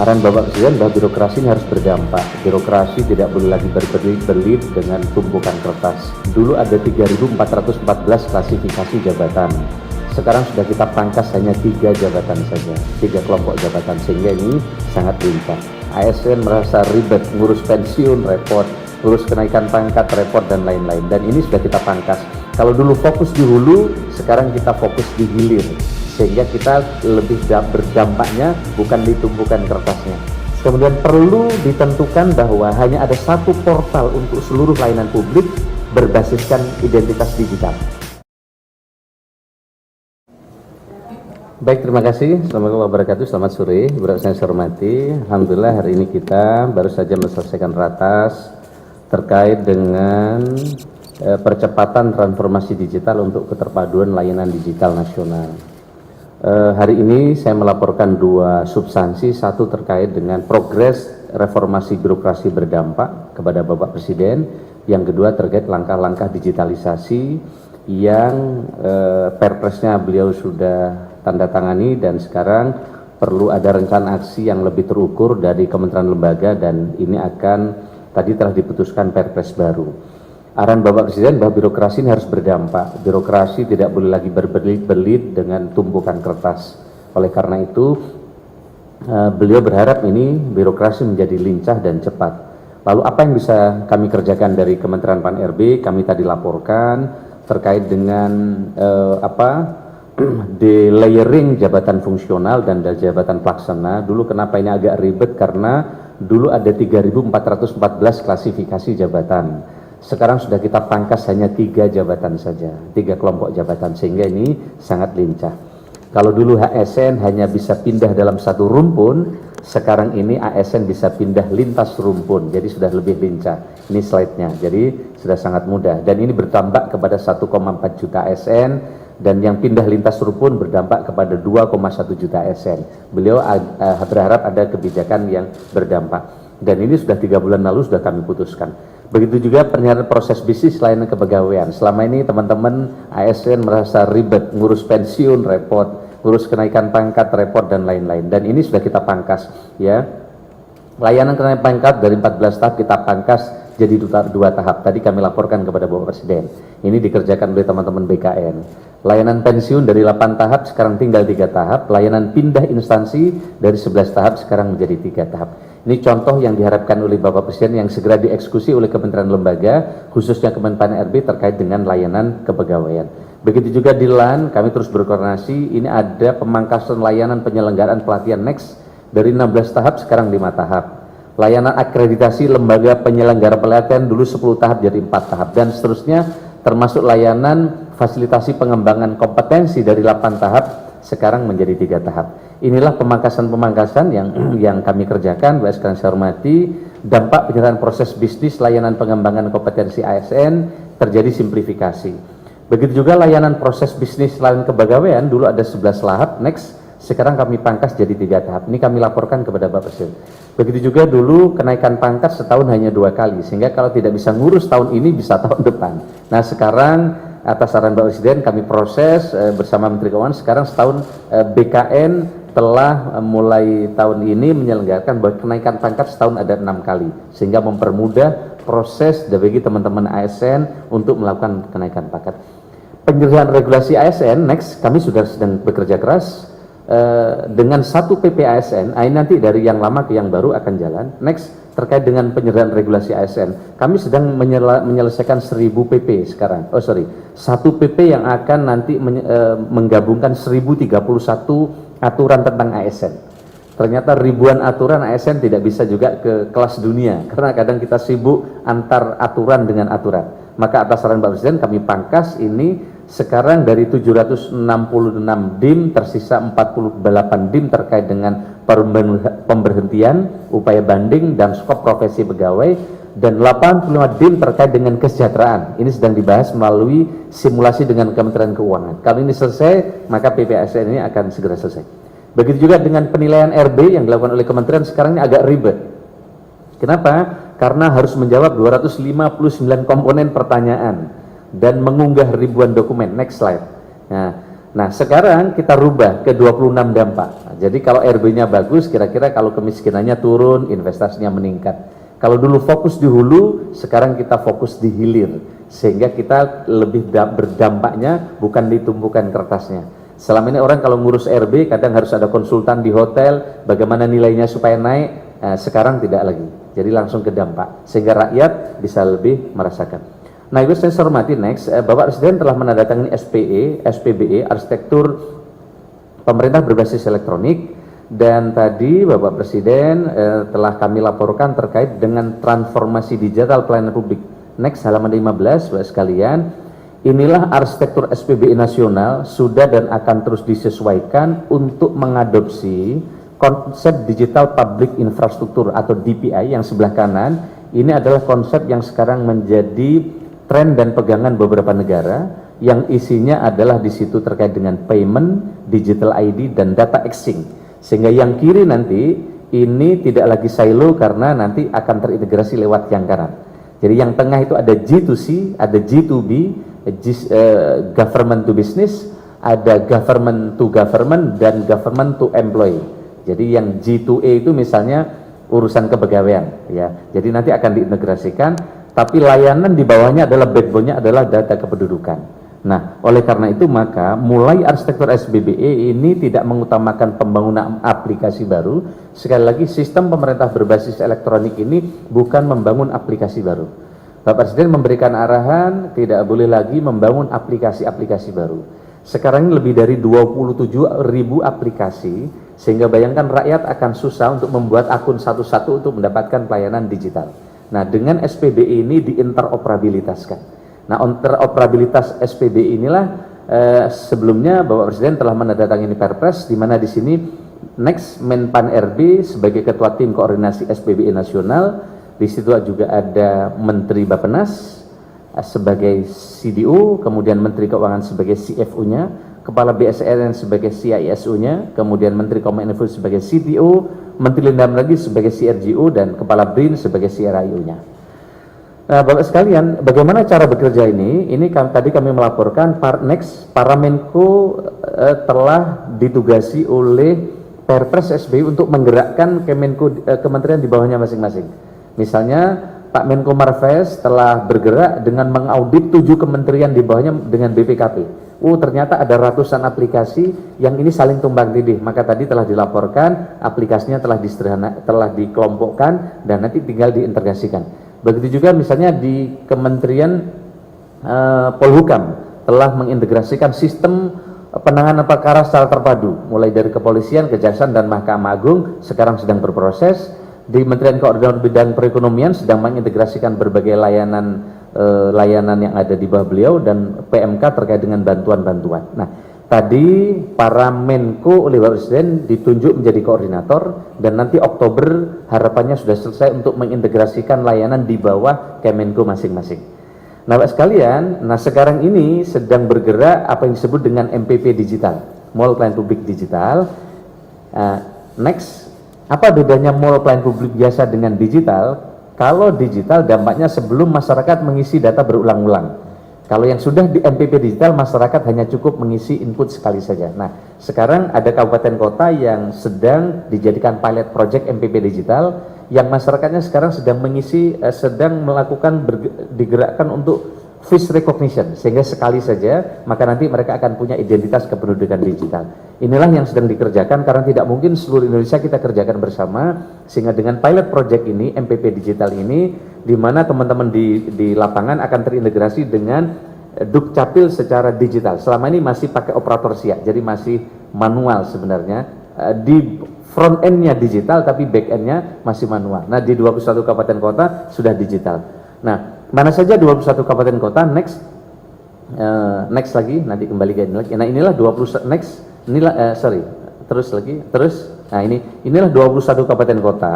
Arahan Bapak Presiden bahwa birokrasi ini harus berdampak. Birokrasi tidak boleh lagi berbelit-belit dengan tumpukan kertas. Dulu ada 3.414 klasifikasi jabatan. Sekarang sudah kita pangkas hanya 3 jabatan saja, 3 kelompok jabatan, sehingga ini sangat lincah. ASN merasa ribet, ngurus pensiun repot, ngurus kenaikan pangkat repot, dan lain-lain. Dan ini sudah kita pangkas. Kalau dulu fokus di hulu, sekarang kita fokus di hilir, sehingga kita lebih berdampaknya bukan di tumpukan kertasnya. Kemudian perlu ditentukan bahwa hanya ada satu portal untuk seluruh layanan publik berbasiskan identitas digital. Baik, terima kasih. Assalamualaikum warahmatullahi wabarakatuh. Selamat sore, Bapak saya hormati. Alhamdulillah hari ini kita baru saja menyelesaikan ratas terkait dengan percepatan transformasi digital untuk keterpaduan layanan digital nasional. Hari ini saya melaporkan 2 substansi, satu terkait dengan progres reformasi birokrasi berdampak kepada Bapak Presiden, yang kedua terkait langkah-langkah digitalisasi yang perpresnya beliau sudah tanda tangani, dan sekarang perlu ada rencana aksi yang lebih terukur dari kementerian lembaga, dan ini akan tadi telah diputuskan perpres baru. Arahan Bapak Presiden bahwa birokrasi ini harus berdampak. Birokrasi tidak boleh lagi berbelit-belit dengan tumpukan kertas. Oleh karena itu, beliau berharap ini birokrasi menjadi lincah dan cepat. Lalu apa yang bisa kami kerjakan dari Kementerian Pan-RB? Kami tadi laporkan terkait dengan delayering jabatan fungsional dan jabatan pelaksana. Dulu kenapa ini agak ribet? Karena dulu ada 3.414 klasifikasi jabatan. Sekarang sudah kita pangkas hanya 3 jabatan saja, 3 kelompok jabatan, sehingga ini sangat lincah. Kalau dulu ASN hanya bisa pindah dalam satu rumpun, sekarang ini ASN bisa pindah lintas rumpun, jadi sudah lebih lincah. Ini slide-nya, jadi sudah sangat mudah. Dan ini berdampak kepada 1,4 juta ASN, dan yang pindah lintas rumpun berdampak kepada 2,1 juta ASN. Beliau berharap ada kebijakan yang berdampak. Dan ini sudah 3 bulan lalu sudah kami putuskan. Begitu juga penyelenggaraan proses bisnis layanan kepegawaian. Selama ini teman-teman ASN merasa ribet, ngurus pensiun repot, ngurus kenaikan pangkat repot, dan lain-lain. Dan ini sudah kita pangkas, ya. Layanan kenaikan pangkat dari 14 tahap kita pangkas jadi 2 tahap. Tadi kami laporkan kepada Bapak Presiden. Ini dikerjakan oleh teman-teman BKN. Layanan pensiun dari 8 tahap sekarang tinggal 3 tahap. Layanan pindah instansi dari 11 tahap sekarang menjadi 3 tahap. Ini contoh yang diharapkan oleh Bapak Presiden yang segera dieksekusi oleh Kementerian Lembaga, khususnya Kemenpan RB terkait dengan layanan kepegawaian. Begitu juga di LAN, kami terus berkoordinasi. Ini ada pemangkasan layanan penyelenggaraan pelatihan NEXT dari 16 tahap sekarang 5 tahap. Layanan akreditasi lembaga penyelenggara pelatihan dulu 10 tahap jadi 4 tahap, dan seterusnya, termasuk layanan fasilitasi pengembangan kompetensi dari 8 tahap sekarang menjadi 3 tahap. Inilah pemangkasan-pemangkasan yang kami kerjakan. Bapak sekalian saya hormati, dampak penyelenggaraan proses bisnis layanan pengembangan kompetensi ASN terjadi simplifikasi. Begitu juga layanan proses bisnis layanan kepegawaian, dulu ada 11 tahap, next, sekarang kami pangkas jadi 3 tahap. Ini kami laporkan kepada Bapak Presiden. Begitu juga dulu kenaikan pangkat setahun hanya 2 kali, sehingga kalau tidak bisa ngurus tahun ini bisa tahun depan. Nah sekarang atas saran Bapak Presiden kami proses bersama Menteri Keuangan, sekarang setahun BKN telah mulai tahun ini menyelenggarakan bahwa kenaikan pangkat setahun ada 6 kali, sehingga mempermudah proses bagi teman-teman ASN untuk melakukan kenaikan pangkat. Penyelesaian regulasi ASN, next, kami sudah sedang bekerja keras dengan 1 PP ASN, ini nanti dari yang lama ke yang baru akan jalan. Next, terkait dengan penyelesaian regulasi ASN, kami sedang menyelesaikan 1000 PP sekarang, 1 PP yang akan nanti menggabungkan 1031 aturan tentang ASN. Ternyata ribuan aturan ASN tidak bisa juga ke kelas dunia, karena kadang kita sibuk antar aturan dengan aturan. Maka atas saran Bapak Presiden kami pangkas ini sekarang dari 766 DIM tersisa 48 DIM terkait dengan pemberhentian, upaya banding, dan skop profesi pegawai, dan 85 DIM terkait dengan kesejahteraan. Ini sedang dibahas melalui simulasi dengan Kementerian Keuangan. Kalau ini selesai, maka PPASN ini akan segera selesai. Begitu juga dengan penilaian RB yang dilakukan oleh Kementerian, sekarang ini agak ribet. Kenapa? Karena harus menjawab 259 komponen pertanyaan dan mengunggah ribuan dokumen. Next slide. Nah, Nah, sekarang kita rubah ke 26 dampak. Nah, jadi kalau RB-nya bagus, kira-kira kalau kemiskinannya turun, investasinya meningkat. Kalau dulu fokus di hulu, sekarang kita fokus di hilir. Sehingga kita lebih berdampaknya bukan ditumpukan kertasnya. Selama ini orang kalau ngurus RB, kadang harus ada konsultan di hotel, bagaimana nilainya supaya naik. Nah, sekarang tidak lagi. Jadi langsung ke dampak. Sehingga rakyat bisa lebih merasakan. Nah, itu saya hormati next, Bapak Presiden telah menandatangani SPBE, Arsitektur Pemerintah Berbasis Elektronik, dan tadi Bapak Presiden telah kami laporkan terkait dengan transformasi digital pelayanan publik. Next, halaman 15, Bapak sekalian, inilah arsitektur SPBE nasional sudah dan akan terus disesuaikan untuk mengadopsi konsep digital public infrastructure atau DPI yang sebelah kanan. Ini adalah konsep yang sekarang menjadi tren dan pegangan beberapa negara yang isinya adalah di situ terkait dengan payment, digital ID, dan data exchange. Sehingga yang kiri nanti ini tidak lagi silo karena nanti akan terintegrasi lewat yang kanan. Jadi yang tengah itu ada G2C, ada G2B, government to business, ada government to government, dan government to employee. Jadi yang G2A itu misalnya urusan kepegawaian, ya. Jadi nanti akan diintegrasikan. Tapi layanan di bawahnya adalah backbone-nya adalah data kependudukan. Nah, oleh karena itu maka mulai arsitektur SPBE ini tidak mengutamakan pembangunan aplikasi baru. Sekali lagi, sistem pemerintah berbasis elektronik ini bukan membangun aplikasi baru. Bapak Presiden memberikan arahan tidak boleh lagi membangun aplikasi-aplikasi baru. Sekarang ini lebih dari 27.000 aplikasi, sehingga bayangkan rakyat akan susah untuk membuat akun satu-satu untuk mendapatkan pelayanan digital. Nah, dengan SPBE ini diinteroperabilitaskan. Nah, interoperabilitas SPBE inilah sebelumnya Bapak Presiden telah menandatangani Perpres, di mana di sini next Menpan RB sebagai Ketua Tim Koordinasi SPBE Nasional. Di situ juga ada Menteri Bappenas sebagai CDO, kemudian Menteri Keuangan sebagai CFO-nya, Kepala BSN sebagai CISO-nya, kemudian Menteri Kominfo sebagai CTO, Menteri Dalam Negeri sebagai CRGO, dan Kepala BRIN sebagai CRIO-nya. Nah, Bapak sekalian, bagaimana cara bekerja ini? Ini tadi kami melaporkan, para Menko telah ditugasi oleh Perpres SBY untuk menggerakkan kementerian di bawahnya masing-masing. Misalnya, Pak Menko Marves telah bergerak dengan mengaudit 7 kementerian di bawahnya dengan BPKP. Ternyata ada ratusan aplikasi yang ini saling tumbang tindih. Maka tadi telah dilaporkan, aplikasinya telah dikelompokkan dan nanti tinggal diintegrasikan. Begitu juga misalnya di Kementerian Polhukam telah mengintegrasikan sistem penanganan perkara secara terpadu, mulai dari kepolisian, kejaksaan, dan Mahkamah Agung sekarang sedang berproses. Di Kementerian Koordinator Bidang Perekonomian sedang mengintegrasikan berbagai layanan yang ada di bawah beliau, dan PMK terkait dengan bantuan-bantuan. Nah, tadi para Menko oleh Bapak Presiden ditunjuk menjadi koordinator, dan nanti Oktober harapannya sudah selesai untuk mengintegrasikan layanan di bawah Kemenko masing-masing. Nah, Bapak sekalian, sekarang ini sedang bergerak apa yang disebut dengan MPP digital, Mall Pelayanan Publik Digital. Next, apa bedanya mall pelayanan publik biasa dengan digital? Kalau digital dampaknya sebelum masyarakat mengisi data berulang-ulang. Kalau yang sudah di MPP digital, masyarakat hanya cukup mengisi input sekali saja. Nah, sekarang ada kabupaten kota yang sedang dijadikan pilot project MPP digital, yang masyarakatnya sekarang sedang melakukan digerakkan untuk face recognition, sehingga sekali saja maka nanti mereka akan punya identitas kependudukan digital. Inilah yang sedang dikerjakan, karena tidak mungkin seluruh Indonesia kita kerjakan bersama, sehingga dengan pilot project ini, MPP digital ini, di mana teman-teman di lapangan akan terintegrasi dengan Dukcapil secara digital. Selama ini masih pakai operator siak, jadi masih manual sebenarnya. Di front end-nya digital, tapi back end-nya masih manual. Nah, di 21 kabupaten kota sudah digital. Nah, mana saja 21 kabupaten kota? Next lagi, nanti kembali ke ini lagi. Nah, inilah 20 next, inilah Nah, inilah 21 kabupaten kota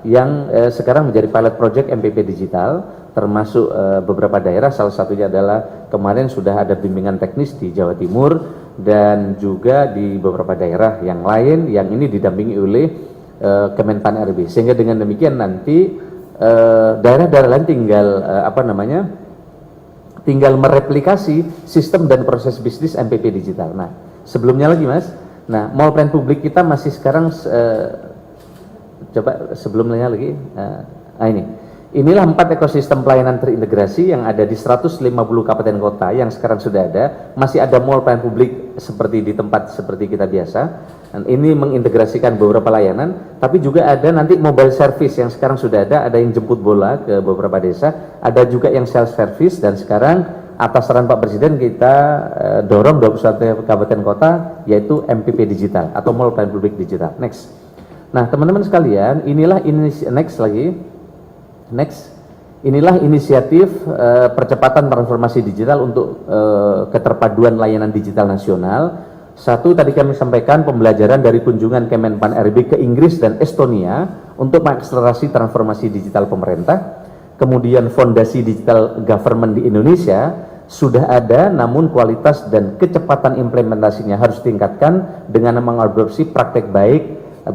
yang sekarang menjadi pilot project MPP digital, termasuk beberapa daerah. Salah satunya adalah kemarin sudah ada bimbingan teknis di Jawa Timur, dan juga di beberapa daerah yang lain yang ini didampingi oleh Kemenpan RB. Sehingga dengan demikian nanti daerah-daerah lain tinggal mereplikasi sistem dan proses bisnis MPP digital. Nah, Sebelumnya lagi Mas, nah mall pelayanan publik kita masih sekarang, coba sebelumnya lagi, inilah 4 ekosistem pelayanan terintegrasi yang ada di 150 kabupaten kota yang sekarang sudah ada. Masih ada mall pelayanan publik seperti di tempat seperti kita biasa, dan ini mengintegrasikan beberapa layanan, tapi juga ada nanti mobile service yang sekarang sudah ada yang jemput bola ke beberapa desa, ada juga yang self service, dan sekarang atas saran Pak Presiden kita dorong 21 kabupaten kota yaitu MPP digital atau mall pelayanan publik digital. Next. Nah, teman-teman sekalian, inilah inilah inisiatif percepatan transformasi digital untuk keterpaduan layanan digital nasional. Satu, tadi kami sampaikan pembelajaran dari kunjungan Kemenpan RB ke Inggris dan Estonia untuk mengakselerasi transformasi digital pemerintah. Kemudian fondasi digital government di Indonesia sudah ada, namun kualitas dan kecepatan implementasinya harus ditingkatkan dengan mengadopsi praktek baik,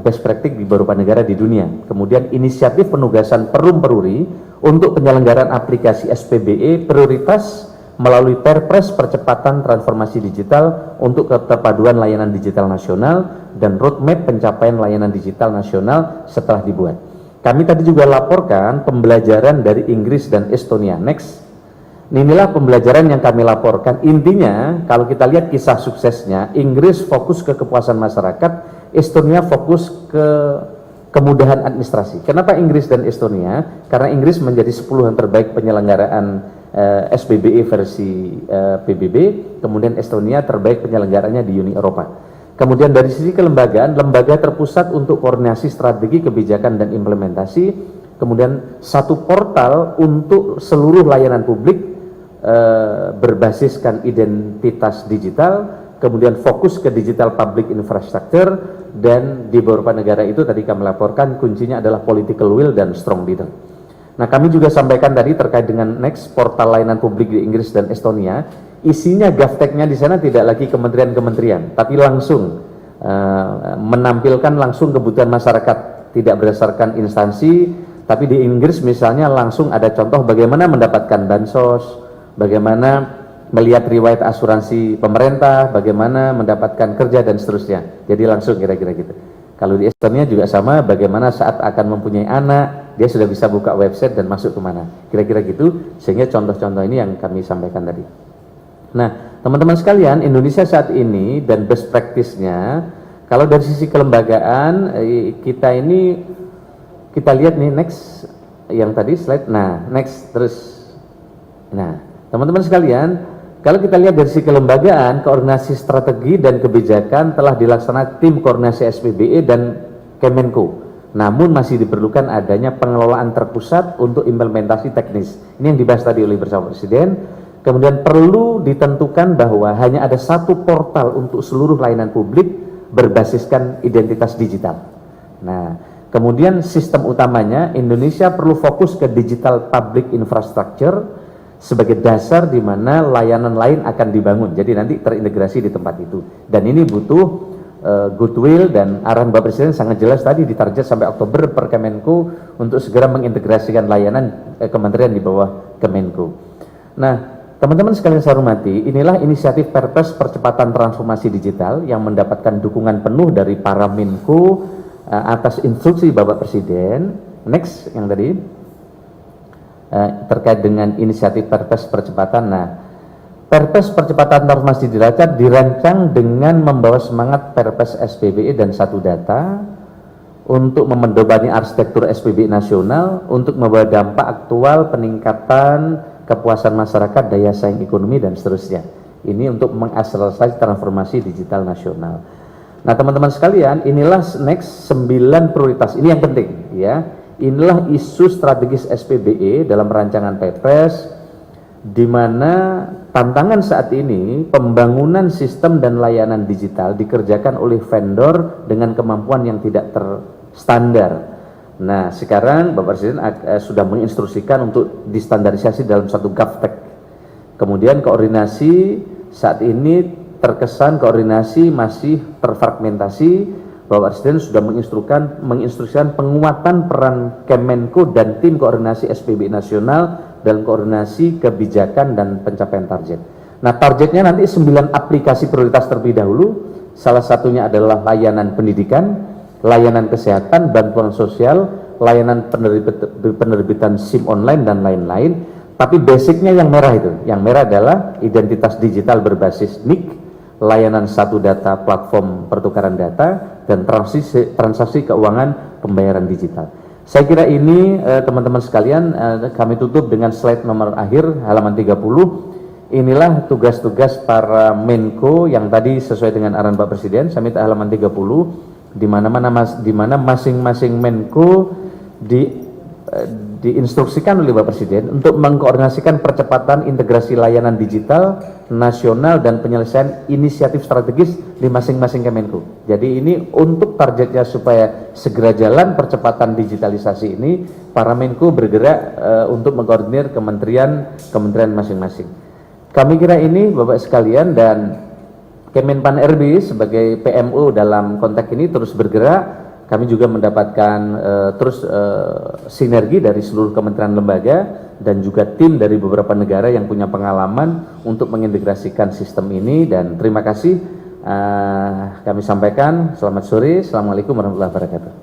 best practice di beberapa negara di dunia. Kemudian inisiatif penugasan Perum Peruri untuk penyelenggaraan aplikasi SPBE prioritas melalui Perpres percepatan transformasi digital untuk keterpaduan layanan digital nasional dan roadmap pencapaian layanan digital nasional setelah dibuat. Kami tadi juga laporkan pembelajaran dari Inggris dan Estonia. Next. Inilah pembelajaran yang kami laporkan. Intinya, kalau kita lihat kisah suksesnya, Inggris fokus ke kepuasan masyarakat, Estonia fokus ke kemudahan administrasi. Kenapa Inggris dan Estonia? Karena Inggris menjadi 10 yang terbaik penyelenggaraan SBBE versi PBB, kemudian Estonia terbaik penyelenggaranya di Uni Eropa. Kemudian dari sisi kelembagaan, lembaga terpusat untuk koordinasi strategi kebijakan dan implementasi, kemudian satu portal untuk seluruh layanan publik berbasiskan identitas digital, kemudian fokus ke digital public infrastructure, dan di beberapa negara itu tadi kami laporkan kuncinya adalah political will dan strong leader. Nah, kami juga sampaikan tadi terkait dengan next portal layanan publik di Inggris dan Estonia, isinya GovTech-nya di sana tidak lagi kementerian-kementerian, tapi langsung menampilkan langsung kebutuhan masyarakat, tidak berdasarkan instansi, tapi di Inggris misalnya langsung ada contoh bagaimana mendapatkan bansos, bagaimana melihat riwayat asuransi pemerintah, bagaimana mendapatkan kerja dan seterusnya. Jadi langsung kira-kira gitu. Kalau di Estonia juga sama, bagaimana saat akan mempunyai anak, dia sudah bisa buka website dan masuk kemana. Kira-kira gitu, sehingga contoh-contoh ini yang kami sampaikan tadi. Nah, teman-teman sekalian, Indonesia saat ini dan best practice-nya, kalau dari sisi kelembagaan, kita ini, kita lihat nih next, yang tadi slide, nah next terus. Nah, teman-teman sekalian, kalau kita lihat dari sisi kelembagaan, koordinasi strategi dan kebijakan telah dilaksanakan tim koordinasi SPBE dan Kemenko. Namun masih diperlukan adanya pengelolaan terpusat untuk implementasi teknis. Ini yang dibahas tadi oleh bersama Presiden. Kemudian perlu ditentukan bahwa hanya ada satu portal untuk seluruh layanan publik berbasiskan identitas digital. Nah, kemudian sistem utamanya Indonesia perlu fokus ke digital public infrastructure sebagai dasar di mana layanan lain akan dibangun. Jadi nanti terintegrasi di tempat itu. Dan ini butuh goodwill, dan arahan Bapak Presiden sangat jelas tadi ditarget sampai Oktober per Kemenko untuk segera mengintegrasikan layanan kementerian di bawah Kemenko. Nah, teman-teman sekalian saya hormati, inilah inisiatif Perpres percepatan transformasi digital yang mendapatkan dukungan penuh dari para Menko atas instruksi Bapak Presiden. Next, yang tadi terkait dengan inisiatif Perpres percepatan. Nah, Perpres percepatan transformasi digital dirancang dengan membawa semangat Perpres SPBE dan satu data untuk memendomani arsitektur SPBE nasional untuk membawa dampak aktual peningkatan kepuasan masyarakat, daya saing ekonomi dan seterusnya. Ini untuk mengakselerasi transformasi digital nasional. Nah, teman-teman sekalian, inilah next 9 prioritas. Ini yang penting ya. Inilah isu strategis SPBE dalam rancangan Perpres, di mana tantangan saat ini pembangunan sistem dan layanan digital dikerjakan oleh vendor dengan kemampuan yang tidak terstandar. Nah, sekarang Bapak Presiden sudah menginstruksikan untuk distandarisasi dalam satu GovTech. Kemudian koordinasi saat ini terkesan koordinasi masih terfragmentasi. Bapak Presiden sudah menginstruksikan penguatan peran Kemenko dan tim koordinasi SPBE nasional dalam koordinasi kebijakan dan pencapaian target. Nah, targetnya nanti 9 aplikasi prioritas terlebih dahulu, salah satunya adalah layanan pendidikan, layanan kesehatan, bantuan sosial, layanan penerbitan SIM online, dan lain-lain. Tapi basicnya yang merah itu, yang merah adalah identitas digital berbasis NIK, layanan satu data platform pertukaran data, dan transaksi keuangan pembayaran digital. Saya kira ini teman-teman sekalian, kami tutup dengan slide nomor akhir, halaman 30. Inilah tugas-tugas para Menko yang tadi sesuai dengan arahan Pak Presiden. Saya minta halaman 30, di mana masing-masing Menko diinstruksikan oleh Pak Presiden untuk mengkoordinasikan percepatan integrasi layanan digital nasional dan penyelesaian inisiatif strategis di masing-masing Kemenko. Jadi ini untuk targetnya supaya segera jalan percepatan digitalisasi ini, para Menko bergerak untuk mengkoordinir kementerian masing-masing. Kami kira ini Bapak sekalian, dan Kemenpan RB sebagai PMO dalam konteks ini terus bergerak. Kami juga mendapatkan sinergi dari seluruh kementerian lembaga dan juga tim dari beberapa negara yang punya pengalaman untuk mengintegrasikan sistem ini. Dan terima kasih kami sampaikan. Selamat sore, Assalamualaikum warahmatullahi wabarakatuh.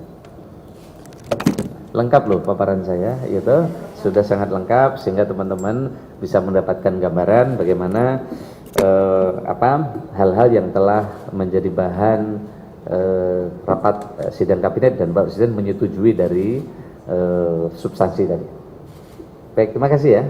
Lengkap loh paparan saya, itu sudah sangat lengkap sehingga teman-teman bisa mendapatkan gambaran bagaimana hal-hal yang telah menjadi bahan rapat sidang kabinet dan Pak Presiden menyetujui dari substansi tadi. Baik, terima kasih ya.